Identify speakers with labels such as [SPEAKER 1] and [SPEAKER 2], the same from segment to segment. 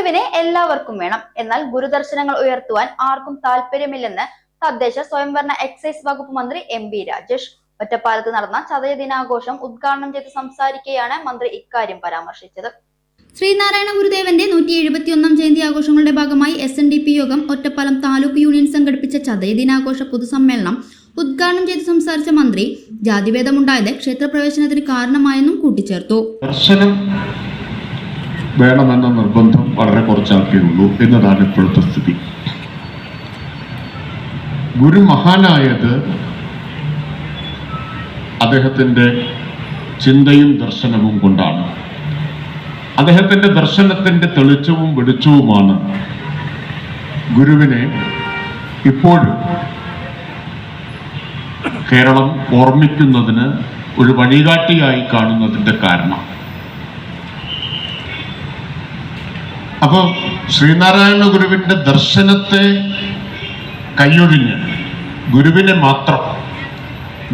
[SPEAKER 1] ഗുരുവിനെ എല്ലാവർക്കും വേണം, എന്നാൽ ഗുരുദർശനങ്ങൾ ഉയർത്തുവാൻ ആർക്കും താല്പര്യമില്ലെന്ന് തദ്ദേശ സ്വയംഭരണ എക്സൈസ് വകുപ്പ് മന്ത്രി MB രാജേഷ്. ഒറ്റപ്പാലത്ത് നടന്ന ചതയ ദിനാഘോഷം ഉദ്ഘാടനം ചെയ്ത് സംസാരിക്കെയാണ് മന്ത്രി ഇക്കാര്യം പരാമർശിച്ചത്.
[SPEAKER 2] ശ്രീനാരായണ ഗുരുദേവന്റെ 171ാം ജയന്തി ആഘോഷങ്ങളുടെ ഭാഗമായി SNDP യോഗം ഒറ്റപ്പാലം താലൂക്ക് യൂണിയൻ സംഘടിപ്പിച്ച ചതയ ദിനാഘോഷ പൊതുസമ്മേളനം ഉദ്ഘാടനം ചെയ്ത് സംസാരിച്ച മന്ത്രി ജാതിഭേദമുണ്ടായത് ക്ഷേത്രപ്രവേശനത്തിന് കാരണമായെന്നും കൂട്ടിച്ചേർത്തു.
[SPEAKER 3] ദർശനം വേണമെന്ന നിർബന്ധം വളരെ കുറച്ചാൾക്കേ ഉള്ളൂ എന്നതാണ് ഇപ്പോഴത്തെ സ്ഥിതി. ഗുരു മഹാനായത് അദ്ദേഹത്തിൻ്റെ ചിന്തയും ദർശനവും കൊണ്ടാണ്. അദ്ദേഹത്തിൻ്റെ ദർശനത്തിൻ്റെ തെളിച്ചവും വെളിച്ചവുമാണ് ഗുരുവിനെ ഇപ്പോഴും കേരളം ഓർമ്മിക്കുന്നതിന് ഒരു വഴികാട്ടിയായി കാണുന്നതിൻ്റെ കാരണം. അപ്പോൾ ശ്രീനാരായണ ഗുരുവിൻ്റെ ദർശനത്തെ കൈയൊഴിഞ്ഞ് ഗുരുവിനെ മാത്രം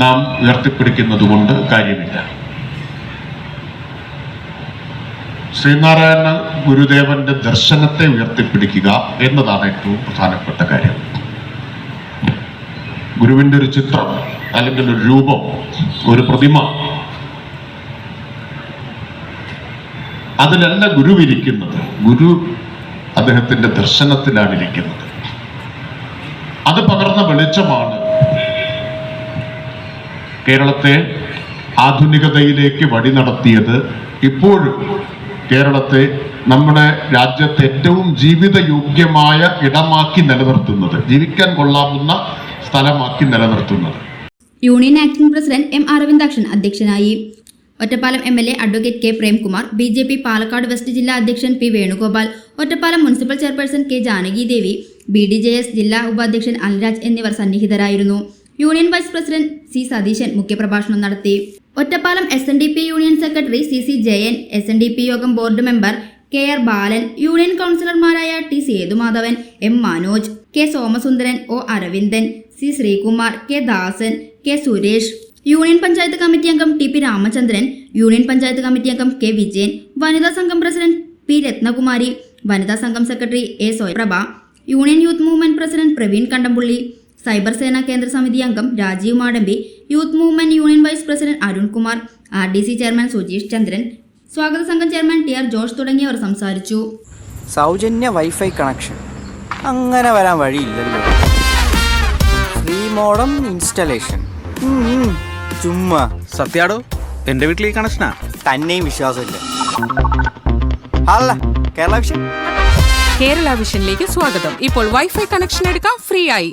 [SPEAKER 3] നാം ഉയർത്തിപ്പിടിക്കുന്നത് കൊണ്ട് കാര്യമില്ല. ശ്രീനാരായണ ഗുരുദേവന്റെ ദർശനത്തെ ഉയർത്തിപ്പിടിക്കുക എന്നതാണ് ഏറ്റവും പ്രധാനപ്പെട്ട കാര്യം. ഗുരുവിൻ്റെ ഒരു ചിത്രം അല്ലെങ്കിൽ ഒരു രൂപം, ഒരു പ്രതിമ, അതിലല്ല ഗുരു ഇരിക്കുന്നത്. ഗുരു അദ്ദേഹത്തിന്റെ ദർശനത്തിലാണ് ഇരിക്കുന്നത്. അത് പകർന്ന വെളിച്ചമാണ് കേരളത്തെ ആധുനികതയിലേക്ക് വഴി നടത്തിയത്. ഇപ്പോഴും കേരളത്തെ നമ്മുടെ രാജ്യത്തെ ഏറ്റവും ജീവിതയോഗ്യമായ ഇടമാക്കി നിലനിർത്തുന്നത്, ജീവിക്കാൻ കൊള്ളാവുന്ന സ്ഥലമാക്കി നിലനിർത്തുന്നത്.
[SPEAKER 2] Union acting president M Aravindakshan അധ്യക്ഷനായി. Ottapalam MLA advocate K Premkumar, BJP Palakkad west ജില്ലാ അധ്യക്ഷൻ P Venugopal, Ottapalam municipal chairperson K Janaki Devi, BDJS ജില്ലാ ഉപാധ്യക്ഷൻ അൽരാജ് എന്നിവർ സന്നിഹിതരായിരുന്നു. Union vice president C Satheesan മുഖ്യപ്രഭാഷണം നടത്തി. Ottapalam SNDP union secretary CC Jayan, SNDP Yogam board member KR Balan, union കൗൺസിലർമാരായ T Sethumadhavan, M Manoj, K Somasundaran, O Aravindan, C Sreekumar, K Dasan, K Suresh, union panchayat committee അംഗം TP Ramachandran, union panchayat committee അംഗം K വിജയൻ, വനിതാ സംഘം പ്രസിഡന്റ് P രത്നകുമാരി, വനിതാ സംഘം secretary A Swayaprabha, union youth movement president Praveen Kandampully, cyber Sena കേന്ദ്ര സമിതി അംഗം Rajeev Madambi, youth movement union vice president Arunkumar, RDC chairman Sujeesh Chandran, സ്വാഗത സംഘം ചെയർമാൻ TR ജോർജ് തുടങ്ങിയവർ സംസാരിച്ചു.
[SPEAKER 4] സൗജന്യ വൈഫൈ കണക്ഷൻ അങ്ങനെ വരാൻ വഴിയില്ലല്ലോ. ഫ്രീ മോഡം ഇൻസ്റ്റലേഷൻ ചുമ്മാ.
[SPEAKER 5] സത്യാടോ, എന്റെ വീട്ടിൽ ഈ കണക്ഷനാ.
[SPEAKER 4] തന്നെയും വിശ്വാസമില്ല. അല്ല, കേരള വിഷൻ.
[SPEAKER 6] കേരള വിഷനിലേക്ക് സ്വാഗതം. ഇപ്പോൾ വൈഫൈ കണക്ഷൻ എടുക്കാം ഫ്രീ ആയി.